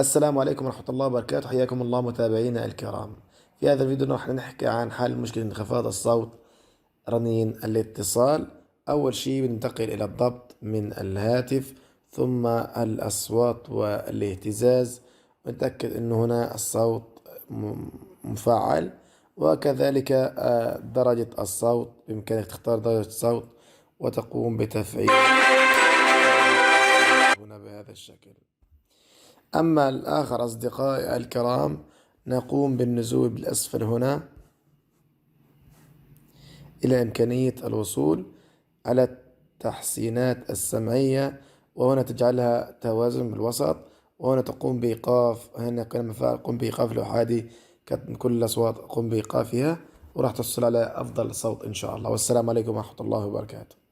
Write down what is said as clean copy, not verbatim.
السلام عليكم ورحمة الله وبركاته. حياكم الله متابعينا الكرام. في هذا الفيديو راح نحكي عن حل مشكلة انخفاض الصوت رنين الاتصال. أول شيء بننتقل إلى الضبط من الهاتف، ثم الأصوات والاهتزاز، ونتأكد أنه هنا الصوت مفعل، وكذلك درجة الصوت. بإمكانك تختار درجة الصوت وتقوم بتفعيل هنا بهذا الشكل. أما الآخر أصدقائي الكرام، نقوم بالنزول بالأسفل هنا إلى إمكانية الوصول على التحسينات السمعية، وهنا تجعلها توازن بالوسط، وهنا تقوم بإيقاف. هنا كلمة فعل قم بإيقاف الأحادي، كل الأصوات قم بإيقافها، وراح تحصل على أفضل صوت إن شاء الله. والسلام عليكم ورحمة الله وبركاته.